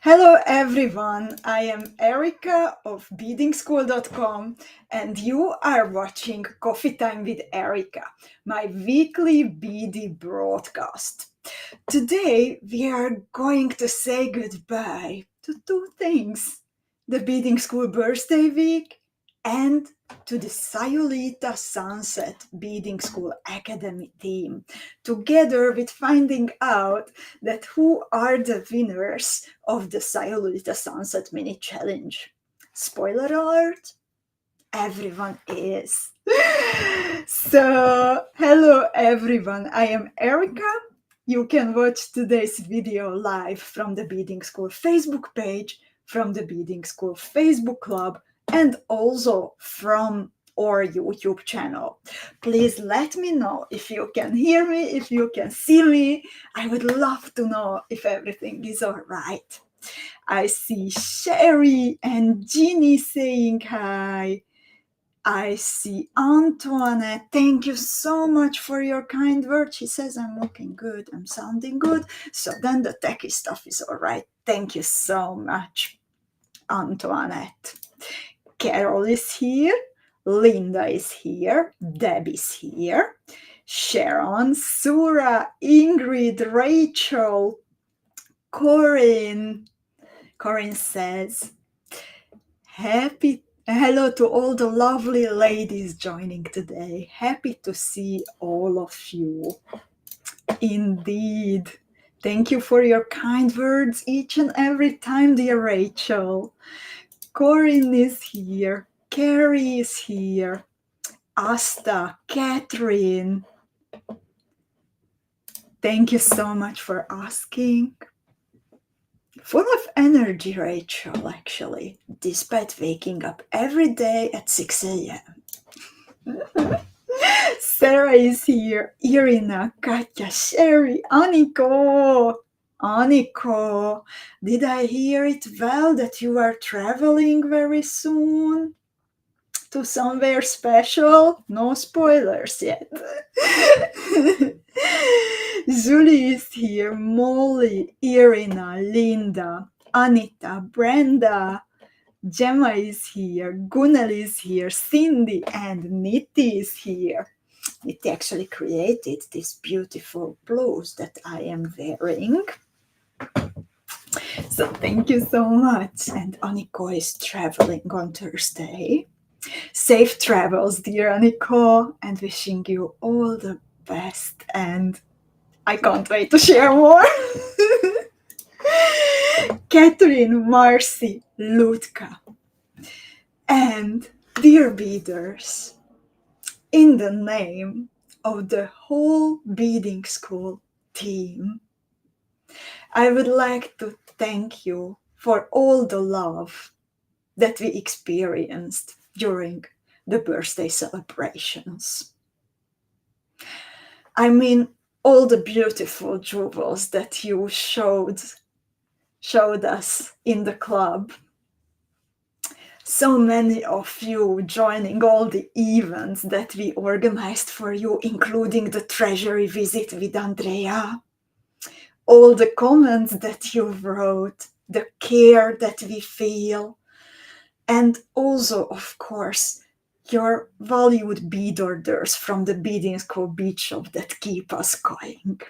Hello everyone, I am Erika of beadingschool.com and you are watching Coffee Time with Erika, my weekly beady broadcast. Today we are going to say goodbye to two things: the Beading School Birthday Week and to the Sayulita Sunset Beading School Academy Theme, together with finding out that who are the winners of the Sayulita Sunset Mini Challenge. Spoiler alert, everyone is. So, hello everyone, I am Erika. You can watch today's video live from the Beading School Facebook page, from the Beading School Facebook club, and also from our YouTube channel. Please let me know if you can hear me, if you can see me. I would love to know if everything is all right. I see Sherry and Jeannie saying hi. I see Antoinette. Thank you so much for your kind words. She says I'm looking good, I'm sounding good. So then the techie stuff is all right. Thank you so much, Antoinette. Carol is here. Linda is here. Deb is here. Sharon, Sura, Ingrid, Rachel, Corinne. Corinne says, hello to all the lovely ladies joining today. Happy to see all of you. Indeed. Thank you for your kind words each and every time, dear Rachel. Corinne is here. Carrie is here. Asta, Catherine. Thank you so much for asking. Full of energy, Rachel, actually, despite waking up every day at 6 a.m. Sarah is here. Irina, Katya, Sherry, Aniko. Aniko, did I hear it well that you are traveling very soon to somewhere special? No spoilers yet. Julie is here, Molly, Irina, Linda, Anita, Brenda, Gemma is here, Gunal is here, Cindy, and Niti is here. Niti actually created this beautiful blouse that I am wearing. So thank you so much. And Aniko is traveling on Thursday. Safe travels, dear Aniko, and wishing you all the best. And I can't wait to share more. Catherine, Marcy, Lutka. And dear beaders, in the name of the whole beading school team, I would like to thank you for all the love that we experienced during the birthday celebrations. I mean, all the beautiful jewels that you showed us in the club. So many of you joining all the events that we organized for you, including the treasury visit with Andrea. All the comments that you wrote, the care that we feel, and also, of course, your valued bead orders from the Beading School bead shop that keep us going.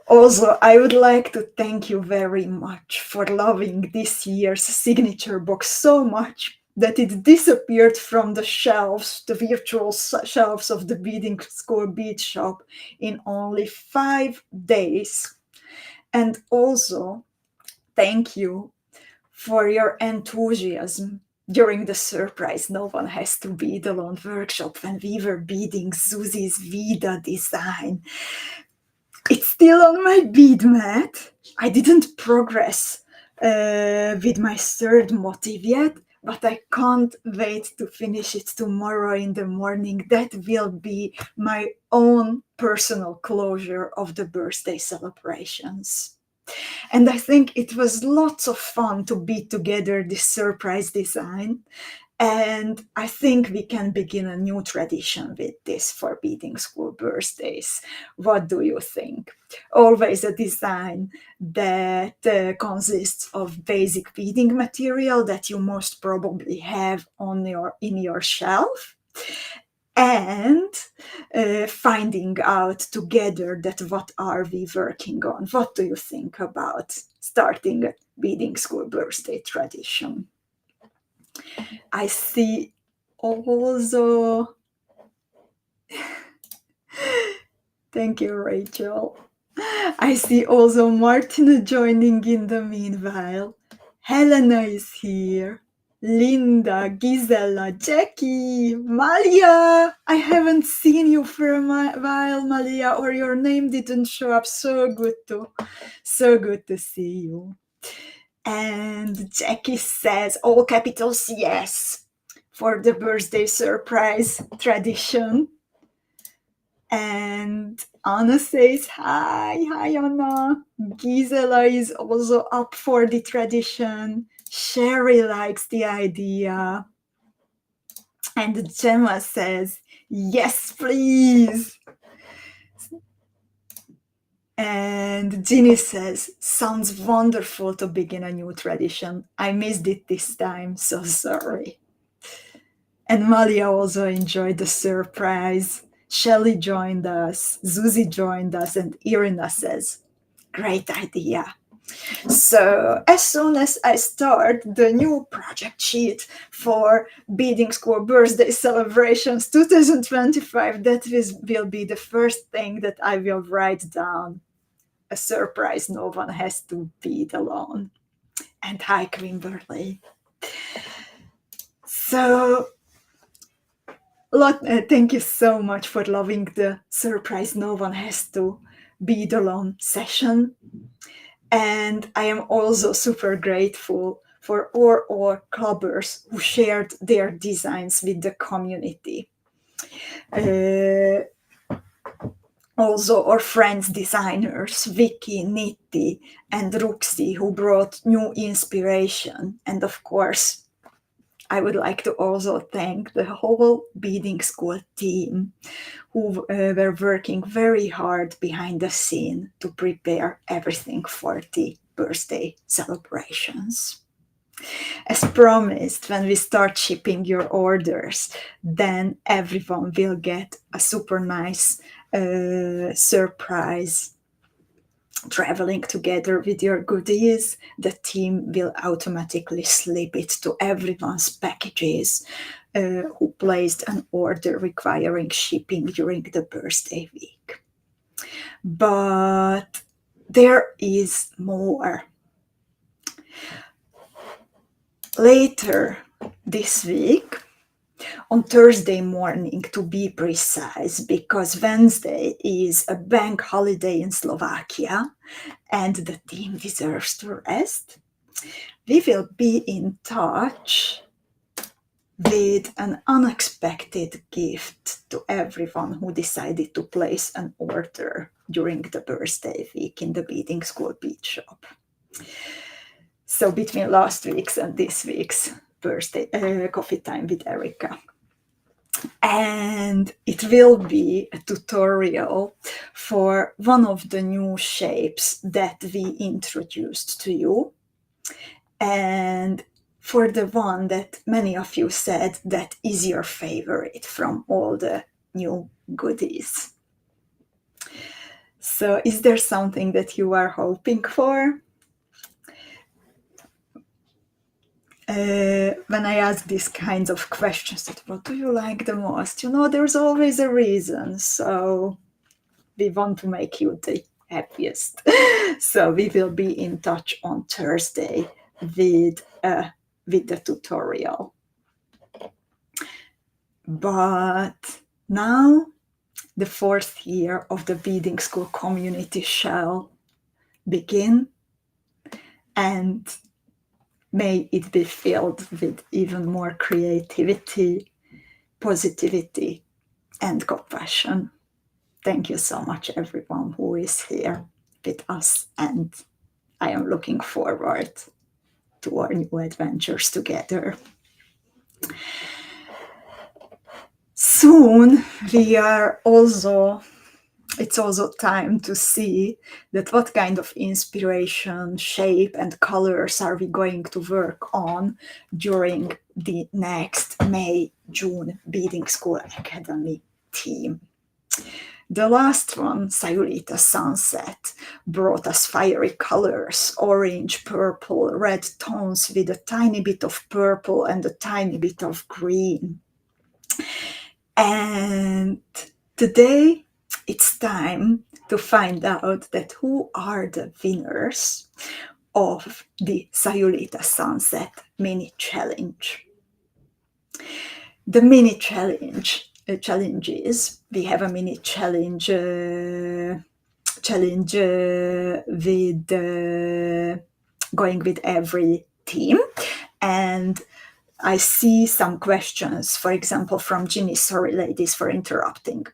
Also, I would like to thank you very much for loving this year's signature box so much that it disappeared from the shelves, the virtual shelves of the Beading School bead shop in only 5 days. And also, thank you for your enthusiasm during the surprise No One Has to Bead Alone workshop when we were beading Susie's Vida design. It's still on my bead mat. I didn't progress with my third motif yet, but I can't wait to finish it tomorrow in the morning. That will be my own personal closure of the birthday celebrations. And I think it was lots of fun to bead together this surprise design. And I think we can begin a new tradition with this for beading school birthdays. What do you think? Always a design that consists of basic beading material that you most probably have in your shelf, and finding out together that what are we working on. What do you think about starting a beading school birthday tradition? I see also, thank you, Rachel. I see also Martina joining in the meanwhile. Helena is here. Linda, Gisela, Jackie, Malia. I haven't seen you for a while, Malia, or your name didn't show up. So good to see you. And Jackie says, all capitals, yes, for the birthday surprise tradition. And Anna says, hi Anna. Gisela is also up for the tradition. Sherry likes the idea. And Gemma says, yes, please. And Ginny says, sounds wonderful to begin a new tradition. I missed it this time, so sorry. And Malia also enjoyed the surprise. Shelley joined us, Zuzi joined us, and Irina says, great idea. So as soon as I start the new project sheet for Beading School Birthday Celebrations 2025, that will be the first thing that I will write down. A surprise no one has to bead alone. And hi, Kimberly. So thank you so much for loving the surprise no one has to bead alone session. And I am also super grateful for all clubbers who shared their designs with the community. Also our friends designers, Vicky, Nitti, and Ruxi, who brought new inspiration. And of course, I would like to also thank the whole Beading School team who were working very hard behind the scene to prepare everything for the birthday celebrations. As promised, when we start shipping your orders, then everyone will get a super nice surprise traveling together with your goodies. The team will automatically slip it to everyone's packages who placed an order requiring shipping during the birthday week. But there is more. Later this week, on Thursday morning to be precise, because Wednesday is a bank holiday in Slovakia and the team deserves to rest, we will be in touch with an unexpected gift to everyone who decided to place an order during the birthday week in the Beading School Bead Shop. So between last week's and this week's birthday coffee time with Erika. And it will be a tutorial for one of the new shapes that we introduced to you. And for the one that many of you said that is your favorite from all the new goodies. So is there something that you are hoping for? When I ask these kinds of questions, that what do you like the most? There's always a reason. So we want to make you the happiest. So we will be in touch on Thursday with the tutorial. But now the 4th year of the Beading School community shall begin, and may it be filled with even more creativity, positivity, and compassion. Thank you so much, everyone who is here with us, and I am looking forward to our new adventures together. Soon it's also time to see that what kind of inspiration, shape, and colors are we going to work on during the next May-June Beading School Academy theme. The last one, Sayulita Sunset, brought us fiery colors, orange, purple, red tones with a tiny bit of purple and a tiny bit of green. And today it's time to find out that who are the winners of the Sayulita Sunset mini challenge. The mini challenges, we have a mini challenge with going with every team, and I see some questions, for example, from Ginny. Sorry, ladies, for interrupting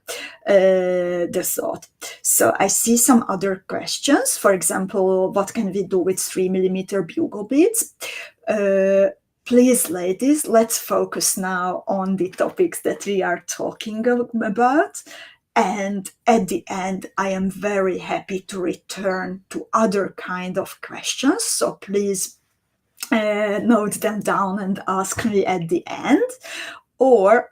the thought. So I see some other questions. For example, what can we do with 3mm bugle beads? Please, ladies, let's focus now on the topics that we are talking about. And at the end, I am very happy to return to other kind of questions. So please note them down and ask me at the end, or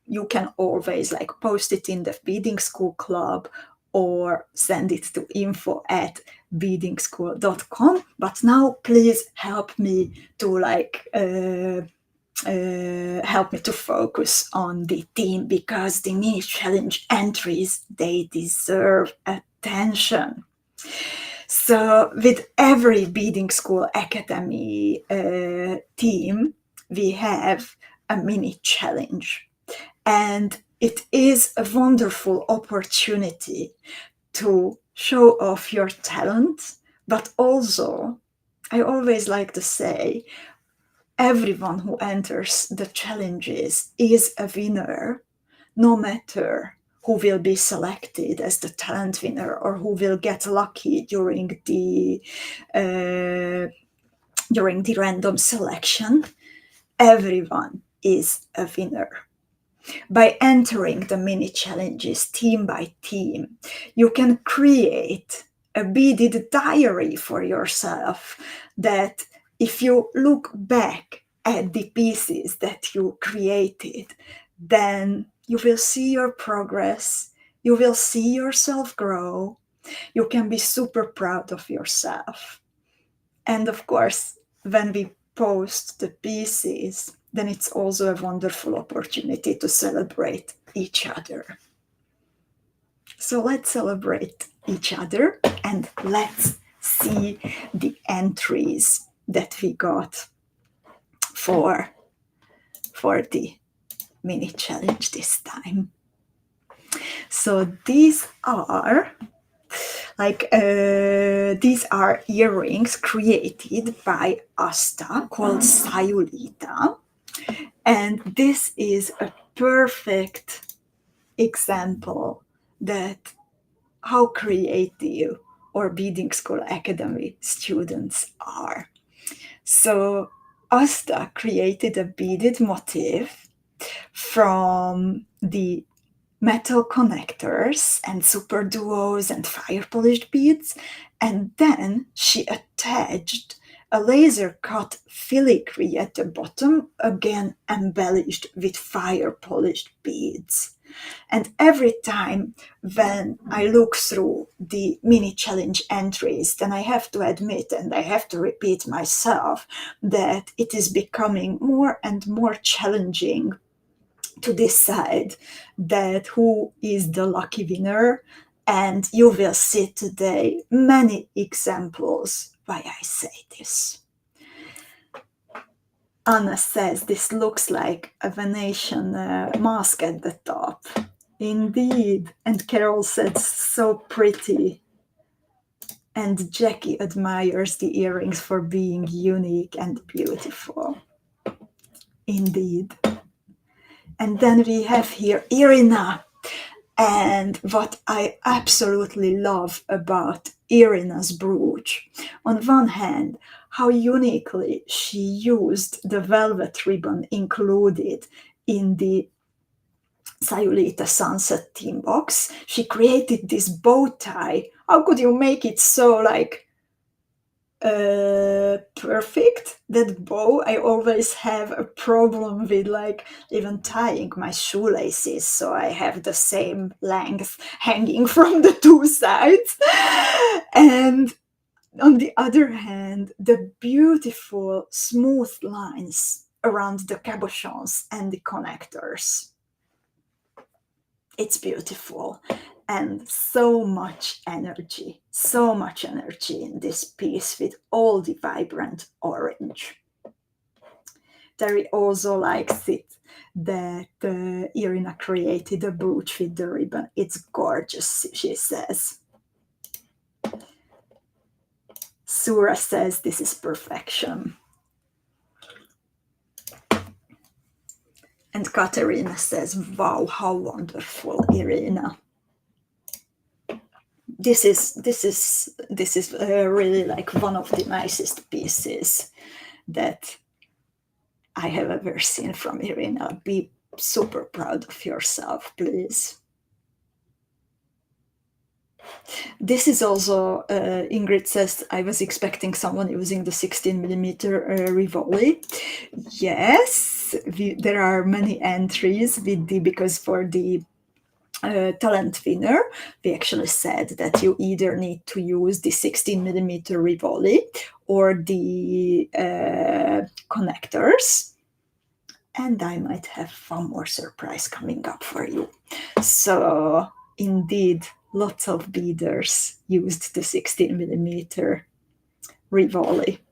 you can always post it in the Beading School Club or send it to info@beadingschool.com. But now please help me to focus on the theme, because the mini challenge entries, they deserve attention. So with every Beading School Academy team, we have a mini challenge. And it is a wonderful opportunity to show off your talent, but also, I always like to say, everyone who enters the challenges is a winner, no matter who will be selected as the talent winner or who will get lucky during the random selection. Everyone is a winner. By entering the mini challenges team by team, you can create a beaded diary for yourself that, if you look back at the pieces that you created, then you will see your progress, you will see yourself grow, you can be super proud of yourself. And of course, when we post the pieces, then it's also a wonderful opportunity to celebrate each other. So let's celebrate each other and let's see the entries that we got for the mini challenge this time. So these are earrings created by Asta called Sayulita, and this is a perfect example that how creative our Beading School Academy students are. So Asta created a beaded motif from the metal connectors and super duos and fire polished beads, and then she attached a laser cut filigree at the bottom, again embellished with fire polished beads. And every time when I look through the mini challenge entries, then I have to admit, and I have to repeat myself, that it is becoming more and more challenging to decide that who is the lucky winner. And you will see today many examples why I say this. Anna says this looks like a Venetian mask at the top. Indeed. And Carol said so pretty. And Jackie admires the earrings for being unique and beautiful. Indeed. And then we have here Irina. And what I absolutely love about Irina's brooch, on one hand, how uniquely she used the velvet ribbon included in the Sayulita Sunset theme box. She created this bow tie. How could you make it so like perfect, that bow? I always have a problem with like even tying my shoelaces so I have the same length hanging from the two sides. And on the other hand, the beautiful smooth lines around the cabochons and the connectors. It's beautiful, and so much energy in this piece with all the vibrant orange. Terry also likes it that Irina created a brooch with the ribbon. It's gorgeous, she says. Sura says this is perfection. And Katerina says, wow, how wonderful, Irina. This is really like one of the nicest pieces that I have ever seen from Irina. Be super proud of yourself, please. This is also, Ingrid says, I was expecting someone using the 16mm Rivoli. Yes, there are many entries with because for the talent winner, we actually said that you either need to use the 16mm Rivoli or the connectors. And I might have one more surprise coming up for you. So indeed, lots of beaders used the 16mm Rivoli.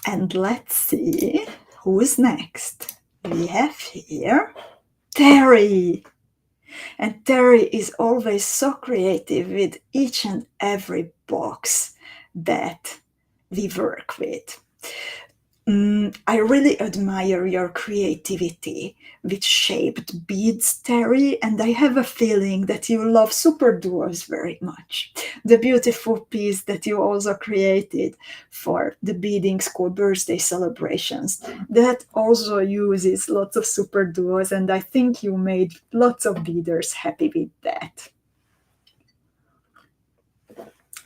And let's see who's next. We have here Terry. And Terry is always so creative with each and every box that we work with. I really admire your creativity with shaped beads, Terry, and I have a feeling that you love super duos very much. The beautiful piece that you also created for the Beading School birthday celebrations, that also uses lots of super duos, and I think you made lots of beaders happy with that.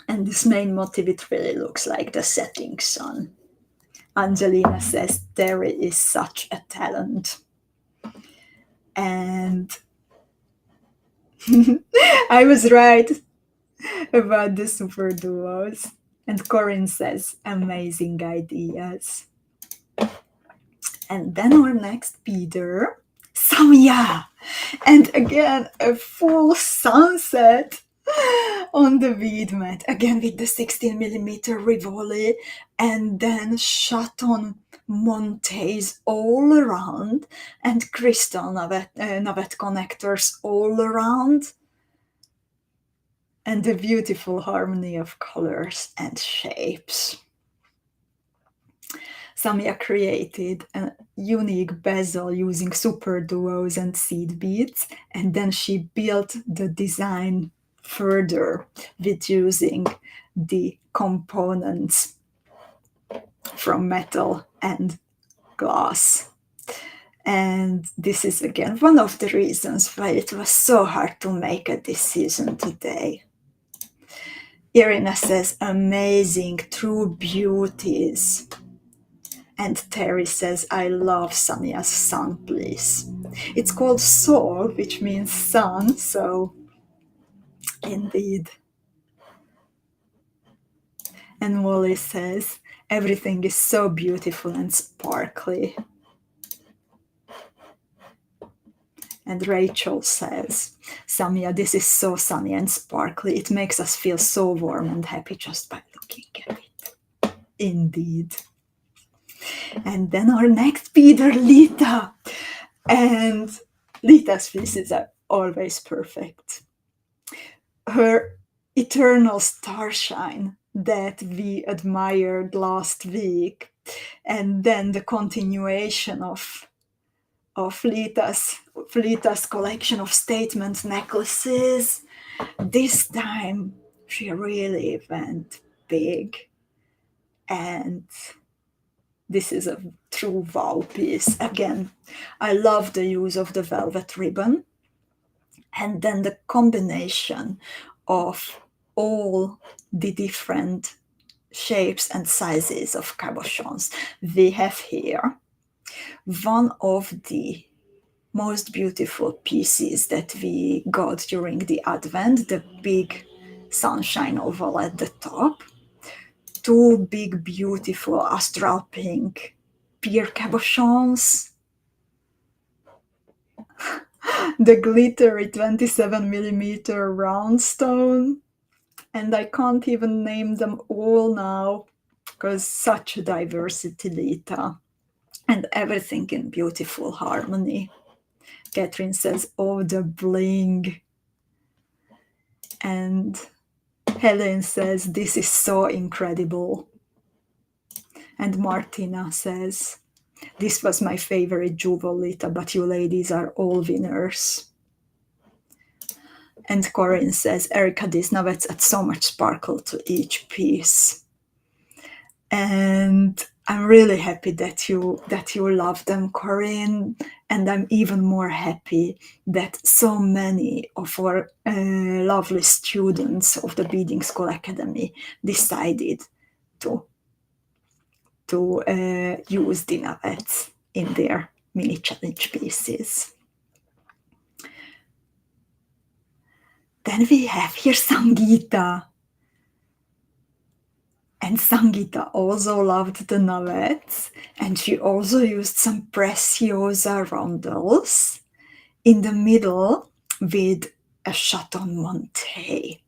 And this main motif, it really looks like the setting sun. Angelina says Terry is such a talent. And I was right about the super duos. And Corinne says amazing ideas. And then our next beader, Samia. And again, a full sunset on the bead mat, again with the 16mm Rivoli, and then chaton montes all around, and crystal navette connectors all around, and the beautiful harmony of colors and shapes. Samia created a unique bezel using super duos and seed beads, and then she built the design further with using the components from metal and glass. And this is again one of the reasons why it was so hard to make a decision today. Irina says amazing, true beauties. And Terry says, I love Samia's sun, please. It's called Sol, which means sun, so indeed. And Wally says, everything is so beautiful and sparkly. And Rachel says, Samia, this is so sunny and sparkly. It makes us feel so warm and happy just by looking at it. Indeed. And then our next beader, Lita. And Lita's pieces are always perfect. Her eternal starshine that we admired last week, and then the continuation of Lita's collection of statement necklaces. This time she really went big. And this is a true wow piece. Again, I love the use of the velvet ribbon, and then the combination of all the different shapes and sizes of cabochons. We have here one of the most beautiful pieces that we got during the Advent, the big sunshine oval at the top. Two big, beautiful astral pink pear cabochons. The glittery 27mm round stone. And I can't even name them all now, because such a diversity, Lita. And everything in beautiful harmony. Catherine says, oh, the bling. And Helen says, this is so incredible. And Martina says, this was my favorite jewel, Lita, but you ladies are all winners. And Corinne says, Erika, these nuggets add so much sparkle to each piece. And I'm really happy that you love them, Corinne. And I'm even more happy that so many of our lovely students of the Beading School Academy decided to use the nuggets in their mini challenge pieces. Then we have here Sangeeta. And Sangeeta also loved the nuggets, and she also used some Preciosa rondels in the middle with a Chateau Monte.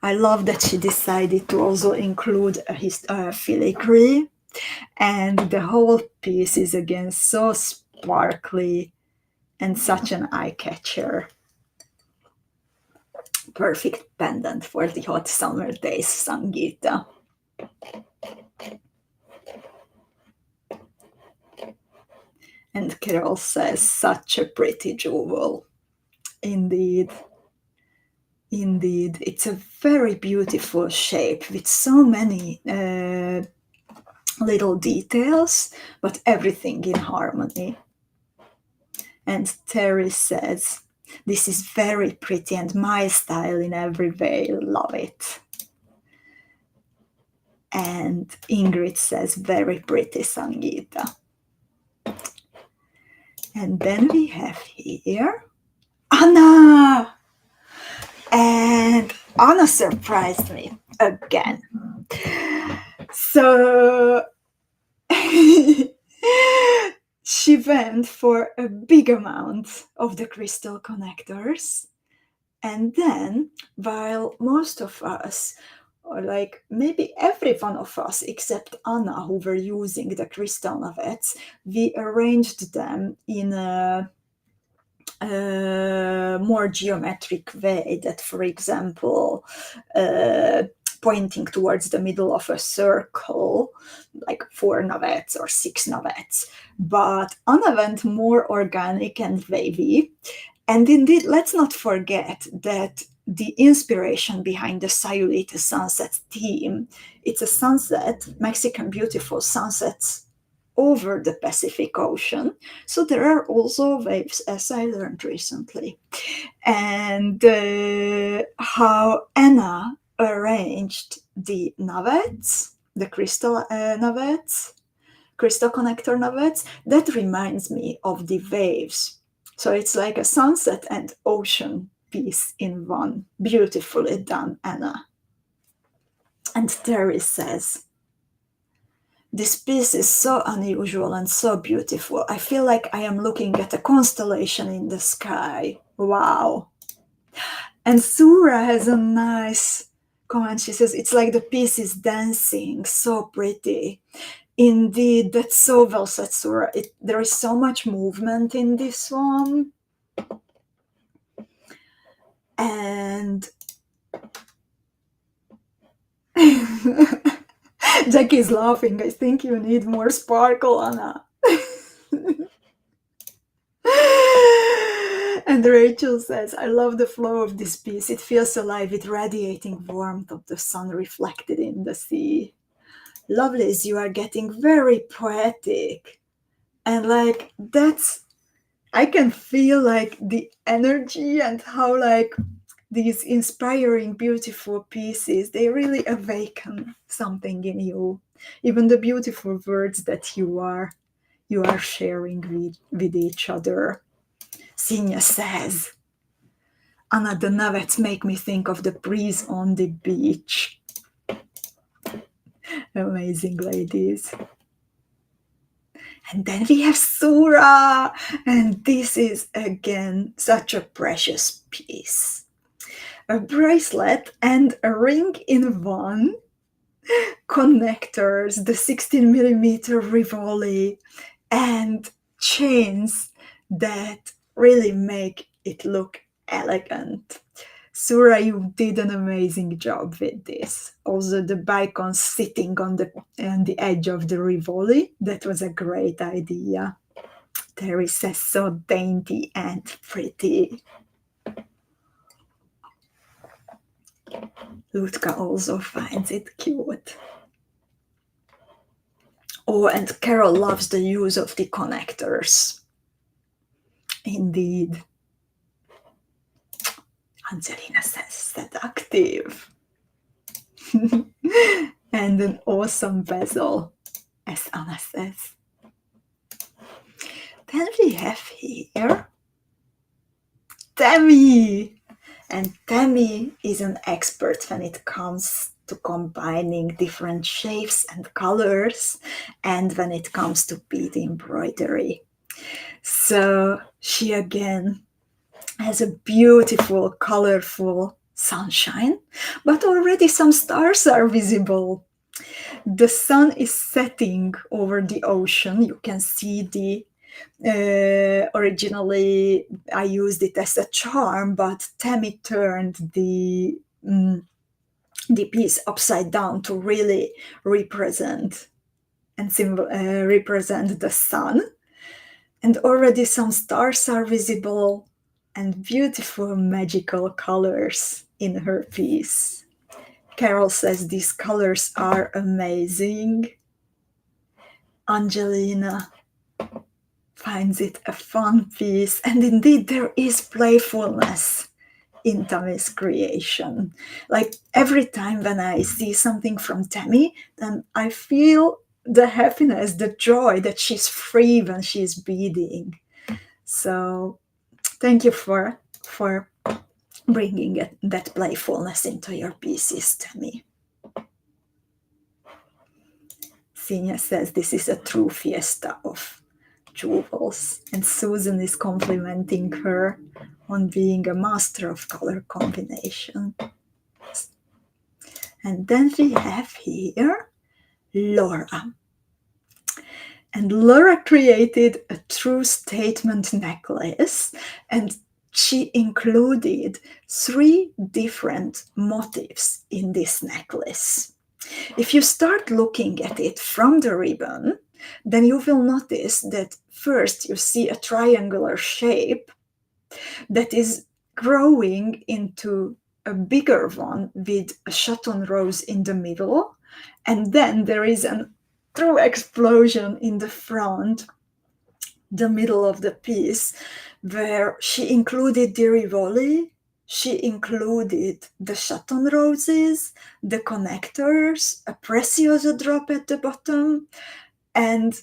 I love that she decided to also include a filigree, and the whole piece is again so sparkly and such an eye-catcher. Perfect pendant for the hot summer days, Sangeeta. And Carol says, such a pretty jewel. Indeed. Indeed. It's a very beautiful shape with so many little details, but everything in harmony. And Terry says, this is very pretty and my style in every way. Love it. And Ingrid says, very pretty, Sangeeta. And then we have here Anna. And Anna surprised me again. So she went for a big amount of the crystal connectors. And then, while most of us, or like maybe every one of us except Anna, who were using the crystal nuggets, we arranged them in a more geometric way that, for example, pointing towards the middle of a circle, like 4 nuggets or 6 nuggets. But Anna went more organic and wavy. And indeed, let's not forget that the inspiration behind the Sayulita Sunset theme, it's a sunset, Mexican beautiful sunsets over the Pacific Ocean. So there are also waves, as I learned recently. And how Anna arranged the nuggets, the crystal nuggets, crystal connector nuggets, that reminds me of the waves. So it's like a sunset and ocean piece in one. Beautifully done, Anna. And Terry says, this piece is so unusual and so beautiful. I feel like I am looking at a constellation in the sky. Wow. And Sura has a nice comment. She says, it's like the piece is dancing. So pretty. Indeed, that's so well said, Sura. There is so much movement in this one. And Jackie's laughing. I think you need more sparkle, Anna. And And Rachel says, I love the flow of this piece. It feels alive with radiating warmth of the sun reflected in the sea. Lovelies, you are getting very poetic. And like, that's, I can feel like the energy and how like these inspiring, beautiful pieces, they really awaken something in you. Even the beautiful words that you are sharing with each other. Sinya says, Anna, the navets make me think of the breeze on the beach. Amazing, ladies. And then we have Sura, and this is again such a precious piece. A bracelet and a ring in one, connectors, the 16mm Rivoli, and chains that really make it look elegant. Sura, you did an amazing job with this. Also, the bicon sitting on the edge of the Rivoli, that was a great idea. Terry says, so dainty and pretty. Lutka also finds it cute. Oh, and Carol loves the use of the connectors. Indeed. Angelina says, seductive. And an awesome bezel, as Anna says. Then we have here Tammy. And Tammy is an expert when it comes to combining different shapes and colors, and when it comes to bead embroidery. So she again has a beautiful, colorful sunshine, but already some stars are visible. The sun is setting over the ocean. You can see the originally I used it as a charm, but Tammy turned the piece upside down to really represent and represent the sun. And already some stars are visible and beautiful magical colors in her piece. Carol says these colors are amazing. Angelina finds it a fun piece, and indeed there is playfulness in Tammy's creation. Like every time when I see something from Tammy, then I feel the happiness, the joy that she's free when she's beading. So thank you for bringing that playfulness into your pieces, Tammy. Sinya says this is a true fiesta of jewels, and Susan is complimenting her on being a master of color combination. And then we have here Laura. And Laura created a true statement necklace, and she included 3 different motifs in this necklace. If you start looking at it from the ribbon, then you will notice that first you see a triangular shape that is growing into a bigger one with a chaton rose in the middle, and then there is a true explosion in the front, the middle of the piece, where she included the Rivoli, she included the chaton roses, the connectors, a Preciosa drop at the bottom, and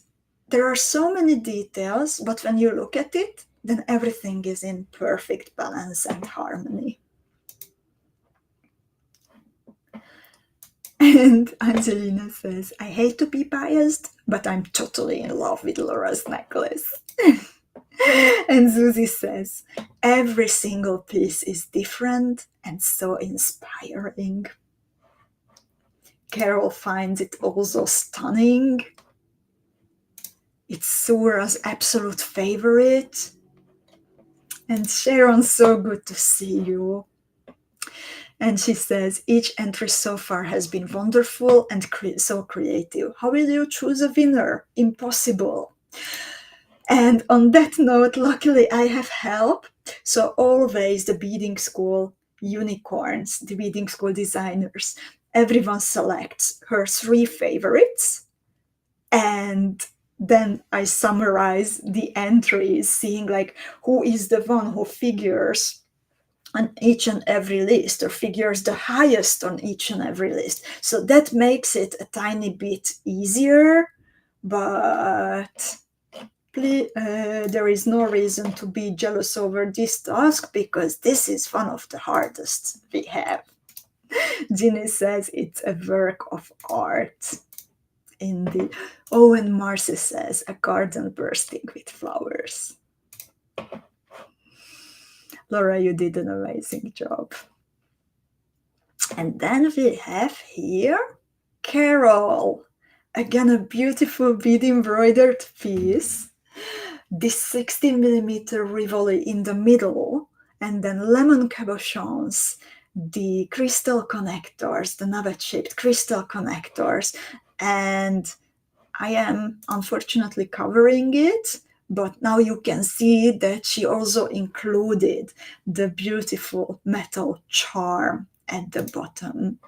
there are so many details, but when you look at it, then everything is in perfect balance and harmony. And Angelina says, I hate to be biased, but I'm totally in love with Laura's necklace. And Susie says, every single piece is different and so inspiring. Carol finds it also stunning. It's Sura's absolute favorite. And Sharon, so good to see you. And she says, each entry so far has been wonderful and so creative. How will you choose a winner? Impossible. And on that note, luckily I have help. So always the beading school unicorns, the beading school designers, everyone selects her 3 favorites. And then I summarize the entries, seeing like who is the one who figures on each and every list or figures the highest on each and every list. So that makes it a tiny bit easier, but there is no reason to be jealous over this task because this is one of the hardest we have. Ginny says it's a work of art. Indeed. Oh, and Marcy says a garden bursting with flowers. Laura, you did an amazing job. And then we have here Carol. Again, a beautiful bead embroidered piece. This 60mm Rivoli in the middle, and then lemon cabochons, the crystal connectors, the nugget-shaped crystal connectors, and I am unfortunately covering it, but now you can see that she also included the beautiful metal charm at the bottom.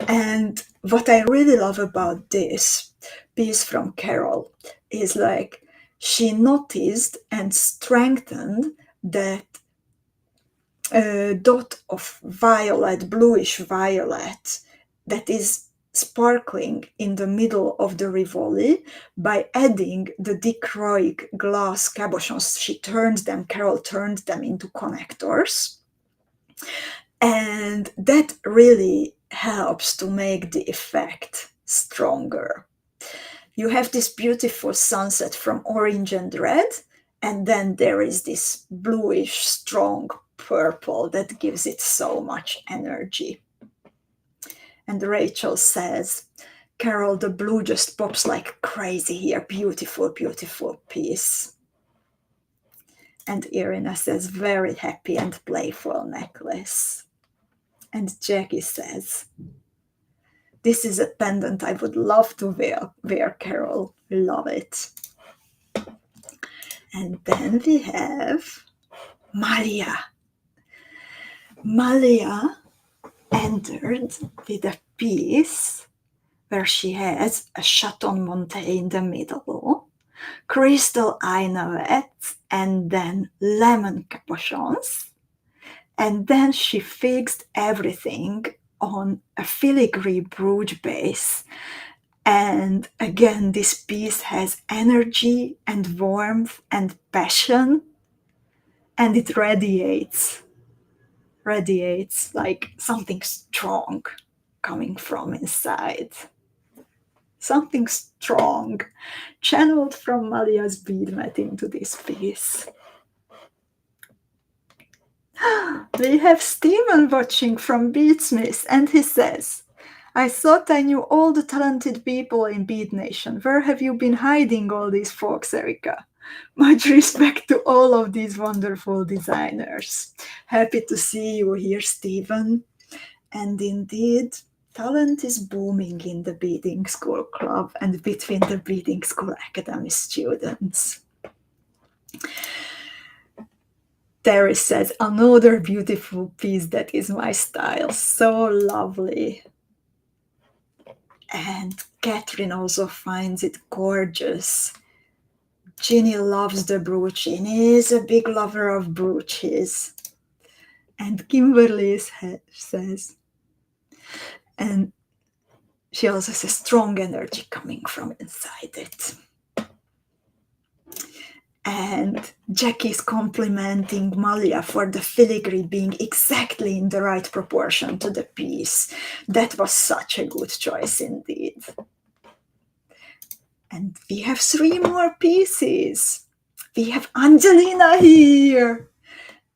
And what I really love about this piece from Carol is like she noticed and strengthened that dot of violet, bluish violet, that is sparkling in the middle of the Rivoli by adding the dichroic glass cabochons. Carol turned them into connectors. And that really helps to make the effect stronger. You have this beautiful sunset from orange and red, and then there is this bluish, strong purple that gives it so much energy. And Rachel says, Carol, the blue just pops like crazy here. Beautiful, beautiful piece. And Irina says, very happy and playful necklace. And Jackie says, this is a pendant I would love to wear, Carol. Love it. And then we have Malia. Malia entered with a piece where she has a chaton monté in the middle, crystal aignavets, and then lemon cabochons. And then she fixed everything on a filigree brooch base. And again, this piece has energy and warmth and passion, and it radiates like something strong coming from inside. Something strong channeled from Malia's bead mat into this piece. We have Stephen watching from Beadsmith, and he says, I thought I knew all the talented people in Bead Nation. Where have you been hiding all these folks, Erika? Much respect to all of these wonderful designers. Happy to see you here, Stephen. And indeed, talent is booming in the Beading School Club and between the Beading School Academy students. Terry says, another beautiful piece that is my style. So lovely. And Catherine also finds it gorgeous. Ginny loves the brooch. Ginny is a big lover of brooches. And Kimberly says, and she also has a strong energy coming from inside it. And Jackie's complimenting Malia for the filigree being exactly in the right proportion to the piece. That was such a good choice indeed. And we have 3 more pieces. We have Angelina here.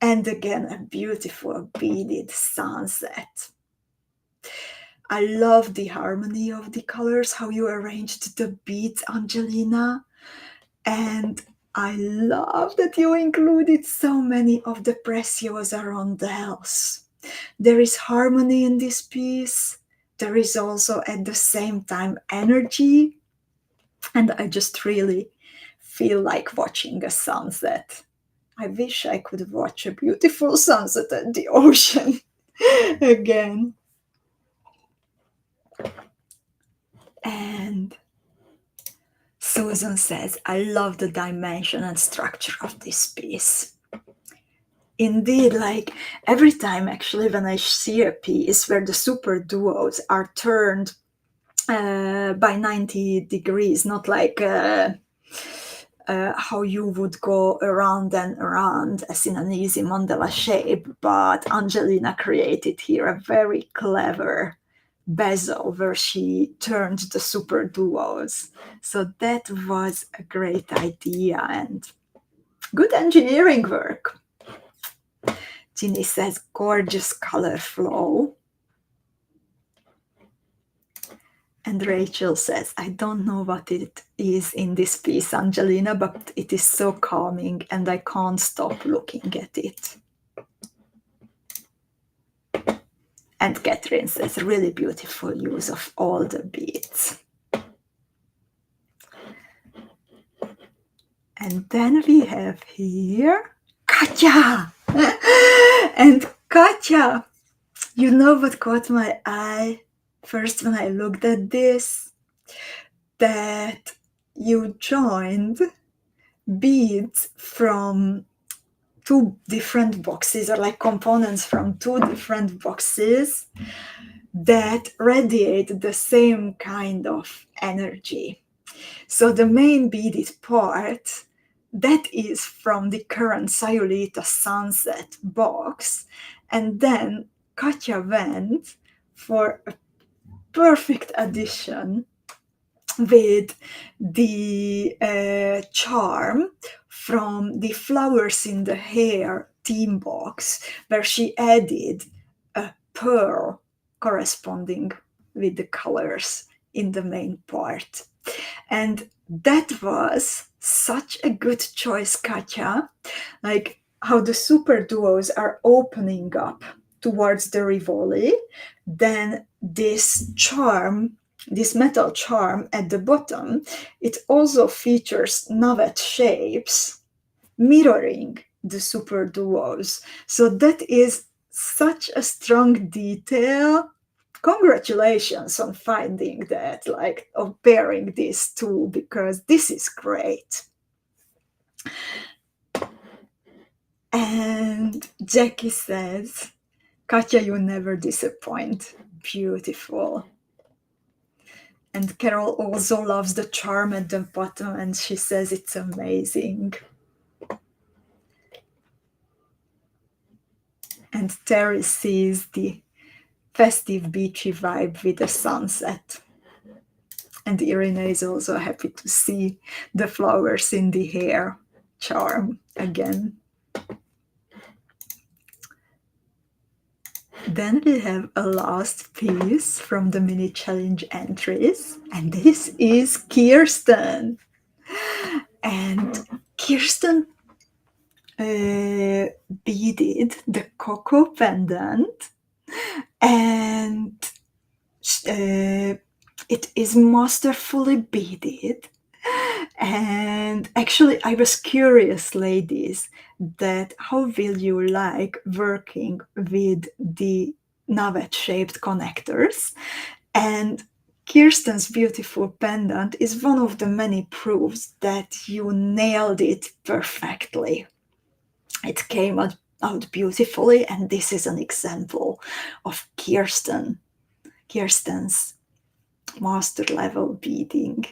And again, a beautiful beaded sunset. I love the harmony of the colors, how you arranged the beads, Angelina. And I love that you included so many of the Preciosa rondelles. There is harmony in this piece. There is also at the same time energy. And I just really feel like watching a sunset. I wish I could watch a beautiful sunset at the ocean again. And Susan says, I love the dimension and structure of this piece. Indeed, like every time actually when I see a piece where the super duos are turned by 90 degrees, not like how you would go around and around as in an easy mandala shape, but Angelina created here a very clever bezel where she turned the super duos. So that was a great idea and good engineering work. Ginny says, gorgeous color flow. And Rachel says, I don't know what it is in this piece, Angelina, but it is so calming and I can't stop looking at it. And Catherine says, really beautiful use of all the beads. And then we have here Katya! And Katya, you know what caught my eye first when I looked at this? That you joined beads from two different boxes, or like components from two different boxes that radiate the same kind of energy. So the main beaded part, that is from the current Sayulita Sunset box, and then Katya went for a perfect addition with the charm from the Flowers in the Hair theme box, where she added a pearl corresponding with the colors in the main part. And that was such a good choice, Katya. Like how the super duos are opening up towards the Rivoli, then this charm, this metal charm at the bottom, it also features navet shapes mirroring the super duos. So that is such a strong detail. Congratulations on finding that, like, of pairing these two, because this is great. And Jackie says, Katya, you never disappoint. Beautiful. And Carol also loves the charm at the bottom, and she says it's amazing. And Terry sees the festive beachy vibe with the sunset. And Irina is also happy to see the flowers in the hair charm again. Then we have a last piece from the mini challenge entries, and this is Kirsten. And Kirsten beaded the cocoa pendant, and it is masterfully beaded. And actually, I was curious, ladies, that how will you like working with the navet-shaped connectors? And Kirsten's beautiful pendant is one of the many proofs that you nailed it perfectly. It came out beautifully, and this is an example of Kirsten's master level beading.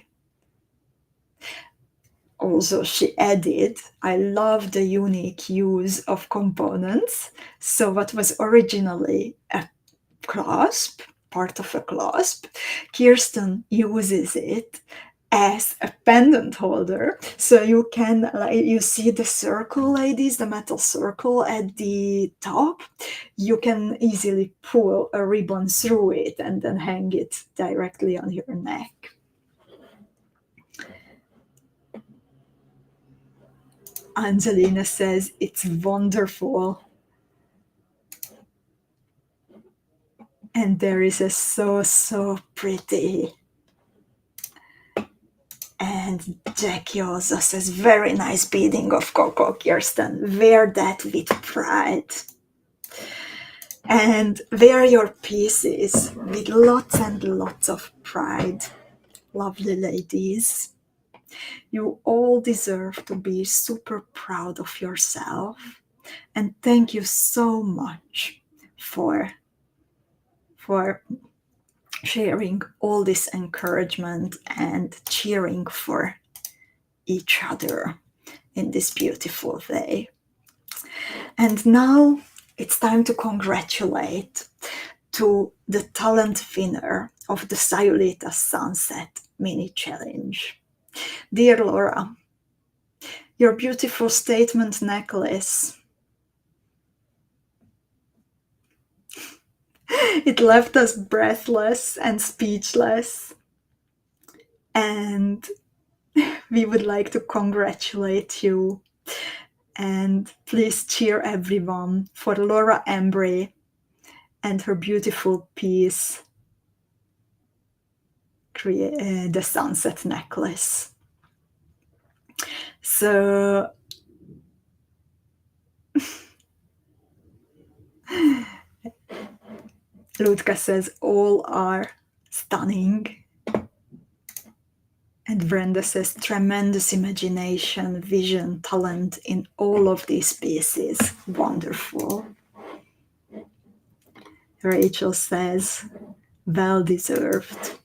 Also, she added, I love the unique use of components. So what was originally a clasp, part of a clasp, Kirsten uses it as a pendant holder. So you can, like, you see the circle, ladies, the metal circle at the top. You can easily pull a ribbon through it and then hang it directly on your neck. Angelina says it's wonderful. And there is a so pretty. And Jackie also says, very nice beading of Coco, Kirsten. Wear that with pride. And wear your pieces with lots and lots of pride. Lovely ladies. You all deserve to be super proud of yourself. And thank you so much for sharing all this encouragement and cheering for each other in this beautiful way. And now it's time to congratulate to the talent winner of the Sayulita Sunset mini challenge. Dear Laura, your beautiful statement necklace, it left us breathless and speechless. And we would like to congratulate you. And please cheer everyone for Laura Embry and her beautiful piece, the sunset necklace. So Ludka says all are stunning. And Brenda says tremendous imagination, vision, talent in all of these pieces. Wonderful. Rachel says well deserved.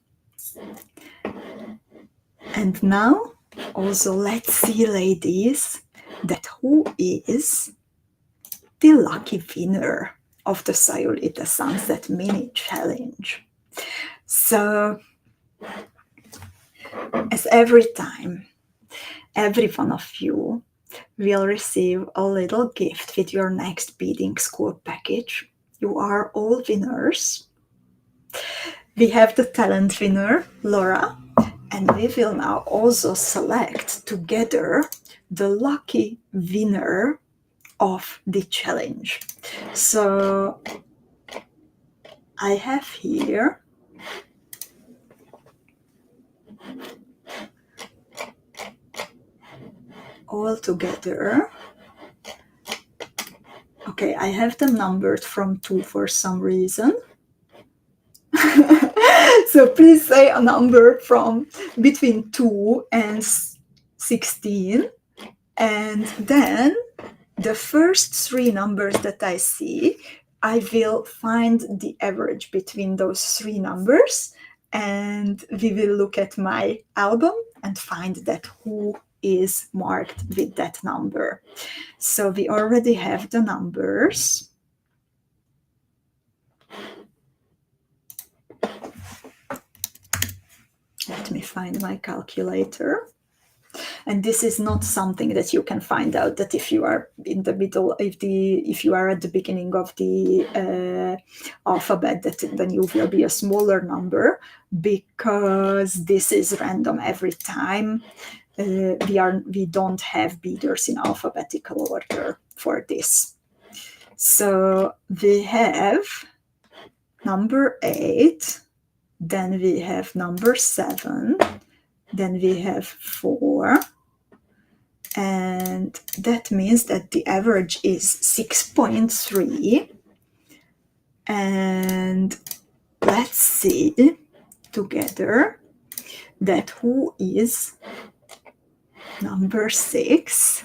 And now also let's see, ladies, that who is the lucky winner of the Sayulita Sunset mini challenge. So as every time, every one of you will receive a little gift with your next beading school package. You are all winners. We have the talent winner, Laura, and we will now also select together the lucky winner of the challenge. So I have here all together. Okay, I have them numbered from 2 for some reason. So please say a number from between 2 and 16. And then the first 3 numbers that I see, I will find the average between those 3 numbers. And we will look at my album and find that who is marked with that number. So we already have the numbers. Let me find my calculator. And this is not something that you can find out that if you are in the middle, if you are at the beginning of the alphabet, that then you will be a smaller number, because this is random every time. We don't have beaders in alphabetical order for this. So we have number 8, then we have number 7, then we have 4, and that means that the average is 6.3. And let's see together that who is number 6.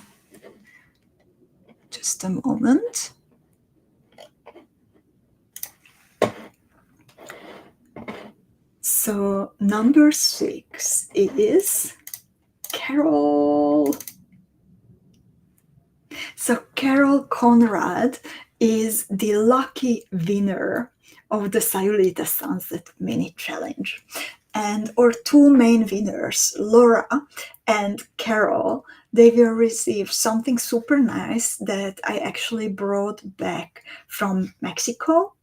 Just a moment. So number 6 is Carol. So Carol Conrad is the lucky winner of the Sayulita Sunset mini challenge. And our 2 main winners, Laura and Carol, they will receive something super nice that I actually brought back from Mexico,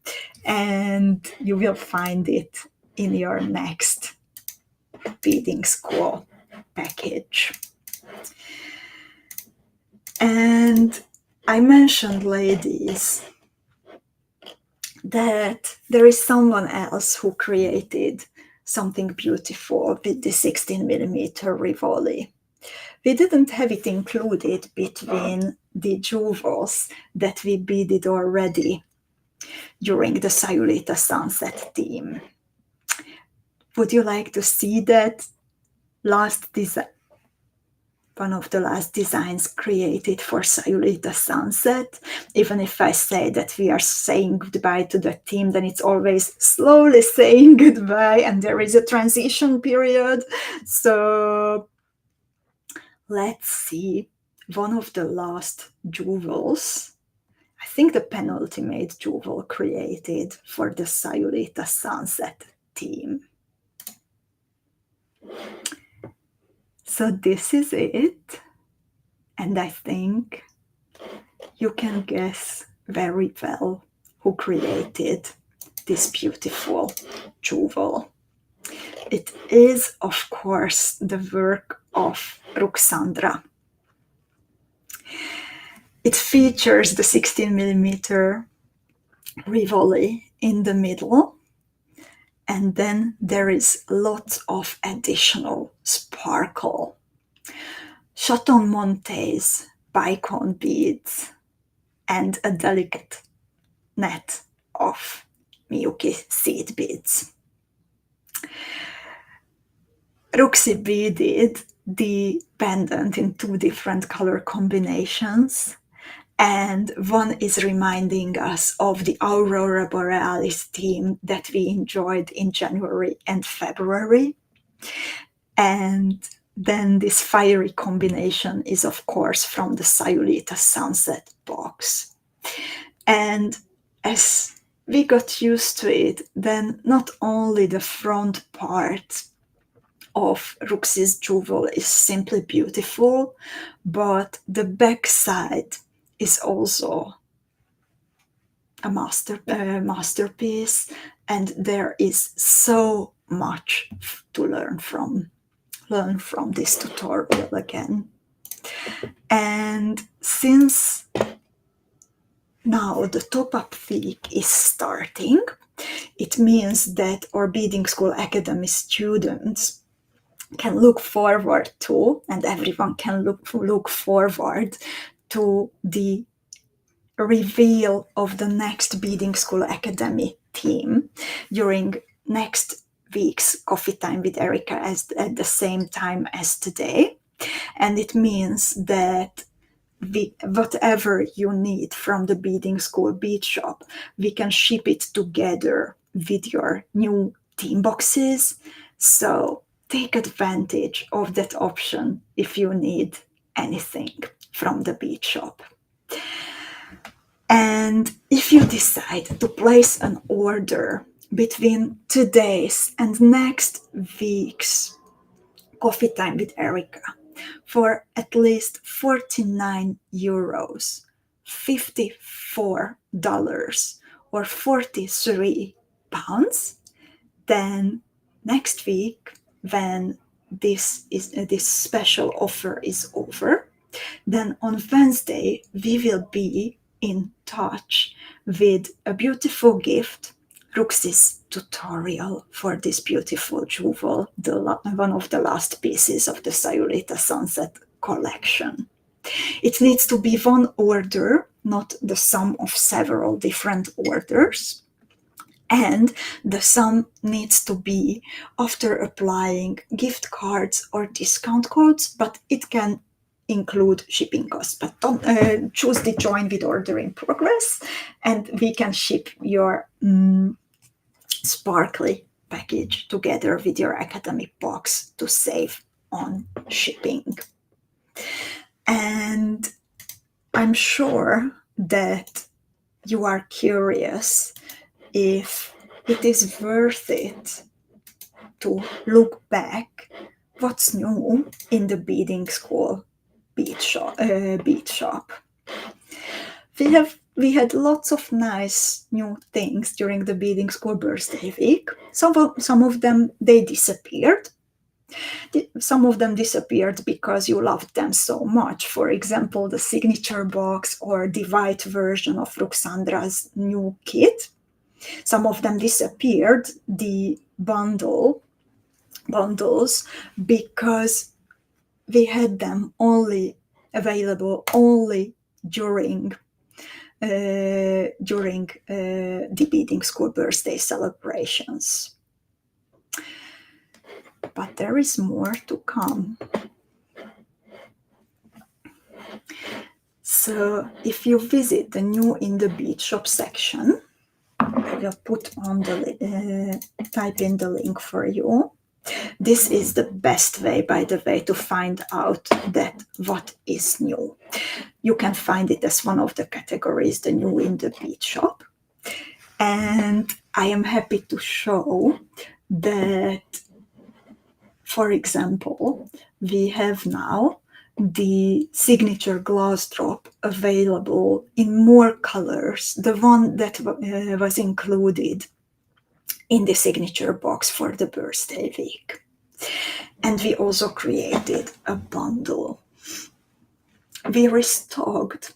and you will find it in your next beading school package. And I mentioned, ladies, that there is someone else who created something beautiful with the 16mm Rivoli. We didn't have it included between the jewels that we beaded already during the Sayulita Sunset theme. Would you like to see that last design? One of the last designs created for Sayulita Sunset. Even if I say that we are saying goodbye to the theme, then it's always slowly saying goodbye, and there is a transition period. So let's see one of the last jewels. I think the penultimate jewel created for the Sayulita Sunset theme. So this is it, and I think you can guess very well who created this beautiful jewel. It is, of course, the work of Ruxandra. It features the 16mm Rivoli in the middle, and then there is lots of additional sparkle. Chaton Montes bicone beads and a delicate net of Miyuki seed beads. Ruxi beaded the pendant in 2 different color combinations, and one is reminding us of the Aurora Borealis theme that we enjoyed in January and February. And then this fiery combination is, of course, from the Sayulita Sunset box. And as we got used to it, then not only the front part of Ruxi's jewel is simply beautiful, but the back side is also a masterpiece, and there is so much to learn from this tutorial again. And since now the top-up week is starting, it means that our Beadingschool Academy students can look forward to, and everyone can look forward to the reveal of the next Beadingschool Academy theme during next week's Coffee Time with Erika at the same time as today. And it means that whatever you need from the Beadingschool bead shop, we can ship it together with your new theme boxes. So take advantage of that option if you need anything from the bead shop. And if you decide to place an order between today's and next week's Coffee Time with Erika for at least 49 euros, $54, or 43 pounds, then next week, when this special offer is over, then on Wednesday we will be in touch with a beautiful gift, Ruxi's tutorial for this beautiful jewel, one of the last pieces of the Sayulita Sunset collection. It needs to be one order, not the sum of several different orders. And the sum needs to be after applying gift cards or discount codes, but it can include shipping costs. But don't choose the join with order in progress, and we can ship your sparkly package together with your academic box to save on shipping. And I'm sure that you are curious if it is worth it to look back what's new in the Beadingschool bead shop. We had lots of nice new things during the Beadingschool birthday week. Some of them, they disappeared. Some of them disappeared because you loved them so much. For example, the signature box or the white version of Ruxandra's new kit. Some of them disappeared. The bundle bundles because we had them only available only during the Beading School birthday celebrations. But there is more to come. So if you visit the new in the bead shop section, I will put on the type in the link for you. This is the best way, by the way, to find out that what is new. You can find it as one of the categories, the new in the bead shop. And I am happy to show that, for example, we have now the signature glass drop available in more colors, the one that was included in the signature box for the birthday week. And we also created a bundle. We restocked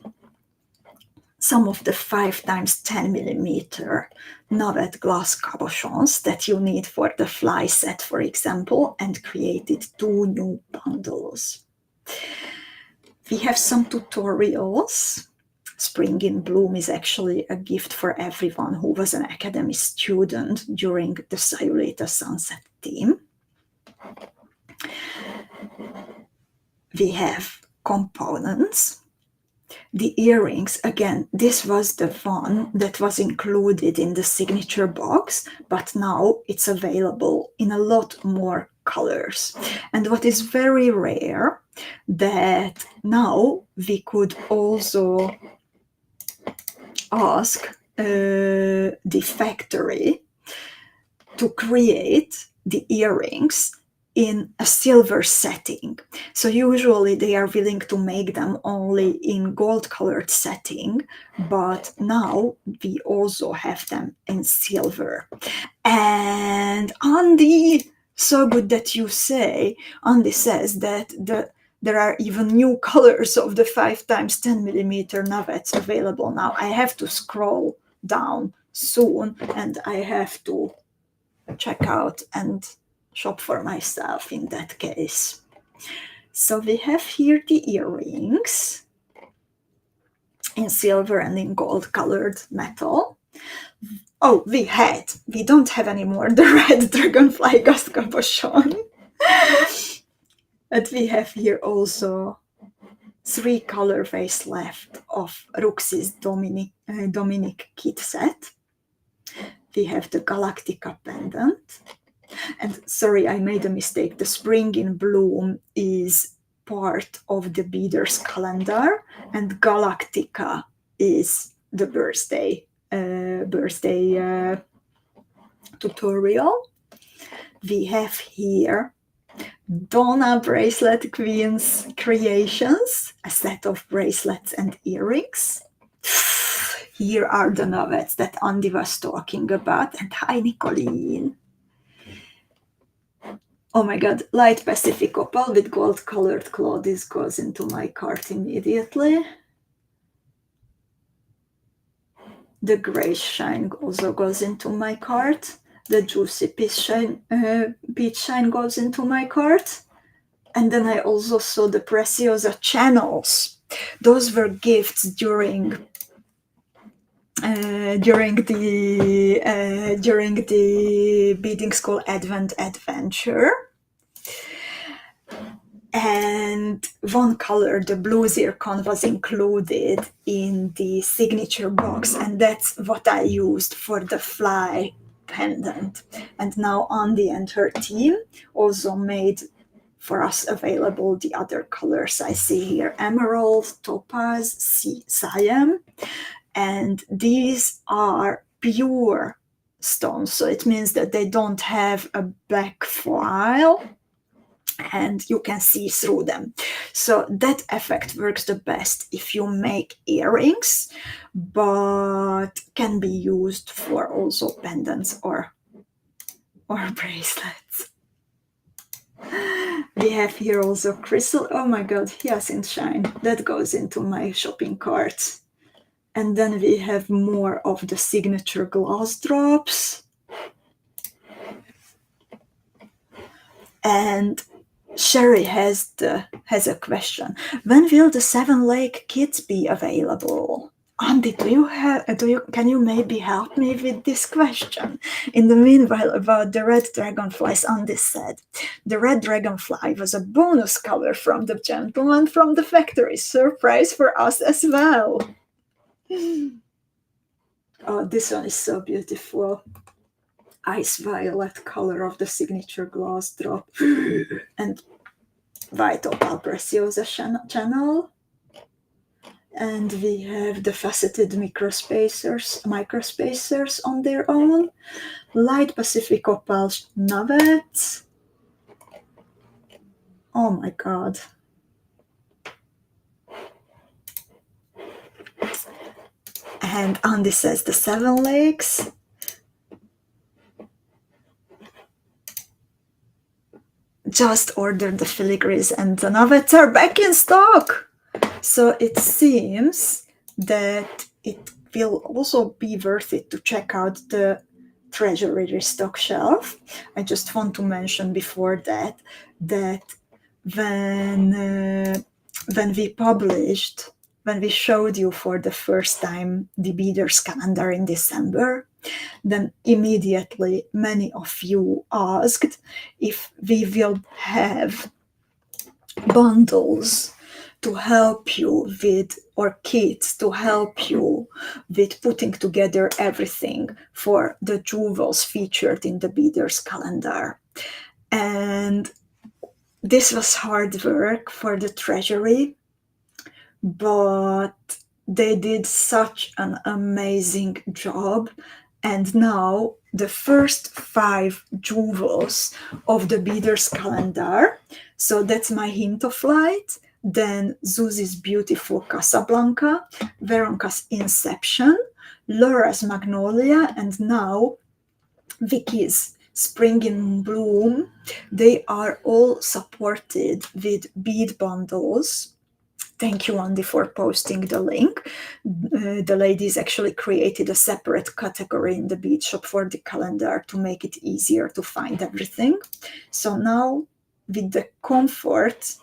some of the 5x10mm Navet glass cabochons that you need for the fly set, for example, and created 2 new bundles. We have some tutorials. Spring in Bloom is actually a gift for everyone who was an academy student during the Sayulita Sunset theme. We have components. The earrings, again, this was the one that was included in the signature box, but now it's available in a lot more colors. And what is very rare, that now we could also ask the factory to create the earrings in a silver setting. So usually they are willing to make them only in gold colored setting, but now we also have them in silver. And Andy, so good that you say, Andy says that there are even new colors of the 5x10mm navets available now. I have to scroll down soon and I have to check out and shop for myself in that case. So we have here the earrings in silver and in gold colored metal. Oh, we don't have anymore the red dragonfly gust cabochon. But we have here also 3 colorways left of Rux's Dominic kit set. We have the Galactica pendant. And sorry, I made a mistake. The Spring in Bloom is part of the Beader's calendar, and Galactica is the birthday tutorial. We have here Donna Bracelet Queen's Creations, a set of bracelets and earrings. Here are the navets that Andy was talking about. And hi, Nicolene. Oh my god, light Pacific opal with gold colored claw. This goes into my cart immediately. The gray shine also goes into my cart. The juicy peach shine goes into my cart. And then I also saw the Preciosa channels. Those were gifts during the Beading School Advent Adventure. And one color, the blue zircon, was included in the signature box, and that's what I used for the fly pendant. And now Andy and her team also made for us available the other colors I see here: emerald, topaz, cyan, and these are pure stones, so it means that they don't have a black foil and you can see through them. So that effect works the best if you make earrings, but can be used for also pendants or bracelets. We have here also crystal. Oh my god, hyacinth shine. That goes into my shopping cart. And then we have more of the signature glass drops. And Sherry has a question. When will the 7-Lake kits be available? Andy, can you maybe help me with this question? In the meanwhile, about the red dragonflies, Andy said, the red dragonfly was a bonus color from the gentleman from the factory. Surprise for us as well. Oh, this one is so beautiful. Ice violet color of the signature glass drop and white opal preciosa channel. And we have the faceted microspacers on their own, light Pacific opal navets. Oh my god. And Andy says the 7 Lakes. Just ordered the filigrees and the navets are back in stock. So it seems that it will also be worth it to check out the treasury restock shelf. I just want to mention before that when we showed you for the first time the Beaders calendar in December, then immediately many of you asked if we will have bundles to help you with, or kits to help you with putting together everything for the jewels featured in the Beaders calendar. And this was hard work for the treasury, but they did such an amazing job. And now the first 5 jewels of the Beaders calendar, so that's my hint of light, then Zuzi's beautiful Casablanca, Veronika's Inception, Laura's Magnolia, and now Vicky's Spring in Bloom. They are all supported with bead bundles. Thank you, Andy, for posting the link. The ladies actually created a separate category in the bead shop for the calendar to make it easier to find everything. So now, with the comfort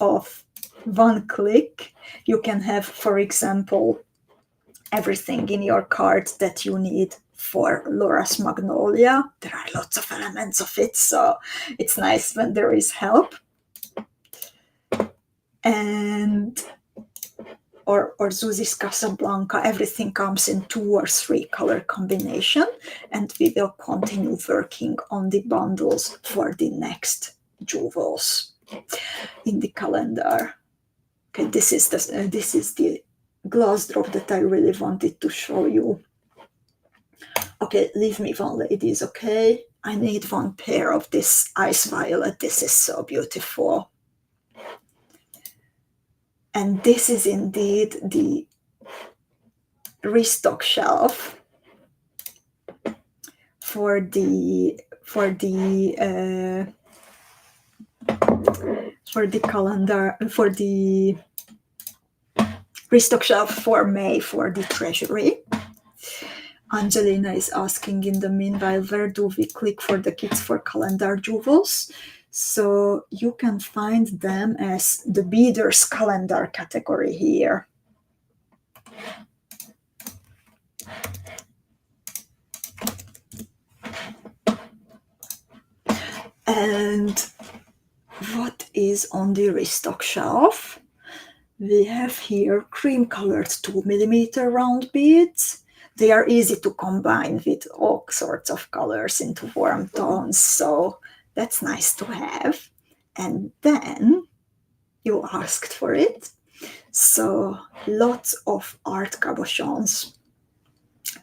of one click, you can have, for example, everything in your cart that you need for Laura's Magnolia. There are lots of elements of it, so it's nice when there is help. And or Zuzi's Casablanca, everything comes in 2 or 3 color combination, and we will continue working on the bundles for the next jewels in the calendar. Okay, this is the glass drop that I really wanted to show you. Okay, leave me one, ladies, okay? I need one pair of this ice violet. This is so beautiful. And this is indeed the restock shelf for the calendar, for the restock shelf for May for the treasury. Angelina is asking in the meanwhile, where do we click for the kits for calendar jewels? So you can find them as the Beaders calendar category here. And what is on the restock shelf? We have here cream colored 2mm round beads. They are easy to combine with all sorts of colors into warm tones, so that's nice to have. And then you asked for it, so lots of art cabochons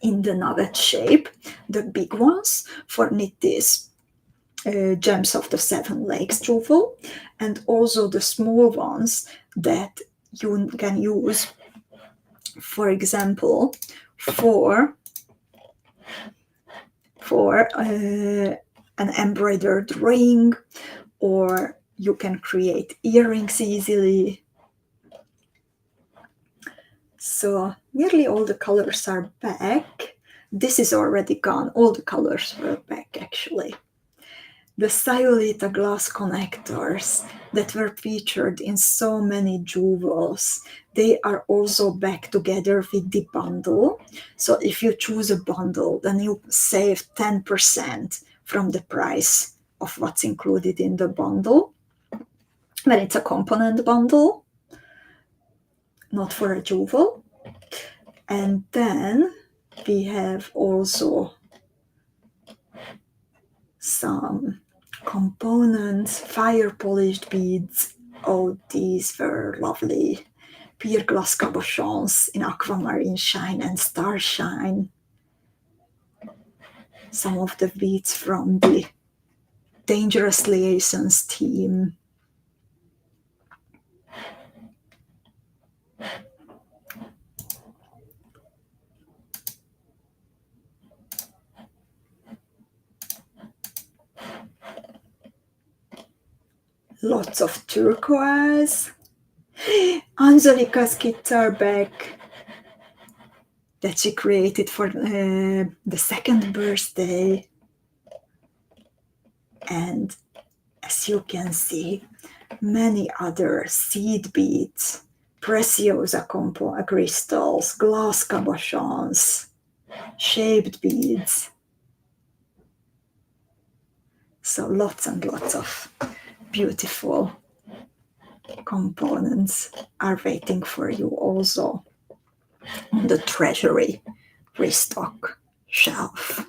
in the nugget shape, the big ones for Nitty's Gems of the 7 Lakes jewel, and also the small ones that you can use, for example, for an embroidered ring, or you can create earrings easily. So nearly all the colors are back. This is already gone. All the colors were back, actually. the Sayulita glass connectors that were featured in so many jewels, they are also back together with the bundle. So if you choose a bundle, then you save 10% from the price of what's included in the bundle. When it's a component bundle, not for a jewel. And then we have also some components, fire polished beads. Oh, these were lovely. Pure glass cabochons in aquamarine shine and star shine. Some of the beads from the Dangerous Liaisons theme. Lots of turquoise. Angelica's guitar back that she created for the second birthday. And as you can see, many other seed beads, preciosa crystals, glass cabochons, shaped beads. So lots and lots of beautiful components are waiting for you also on the treasury restock shelf.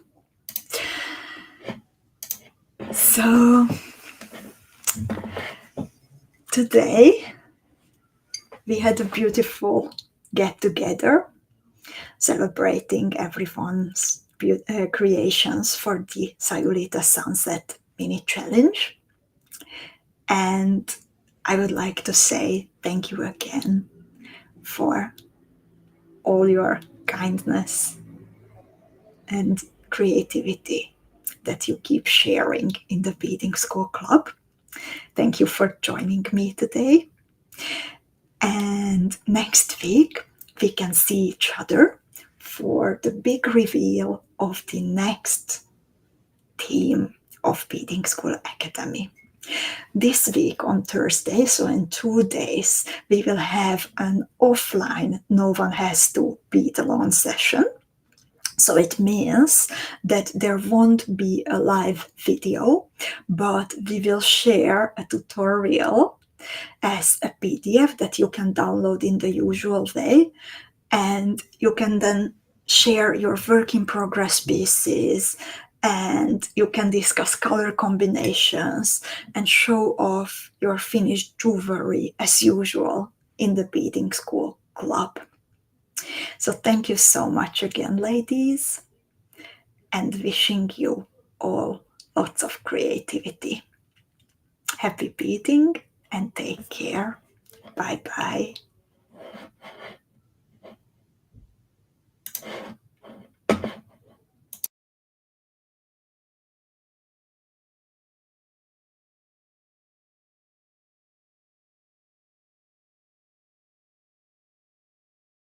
So today we had a beautiful get together celebrating everyone's creations for the Sayulita Sunset mini challenge. And I would like to say thank you again for all your kindness and creativity that you keep sharing in the Beading School Club. Thank you for joining me today. And next week, we can see each other for the big reveal of the next theme of Beading School Academy. This week on Thursday, so in 2 days, we will have an offline No One Has to Bead Alone session. So it means that there won't be a live video, but we will share a tutorial as a PDF that you can download in the usual way, and you can then share your work in progress pieces, and you can discuss color combinations and show off your finished jewelry as usual in the Beading School Club. So thank you so much again, ladies, and wishing you all lots of creativity. Happy beading and take care. Bye bye.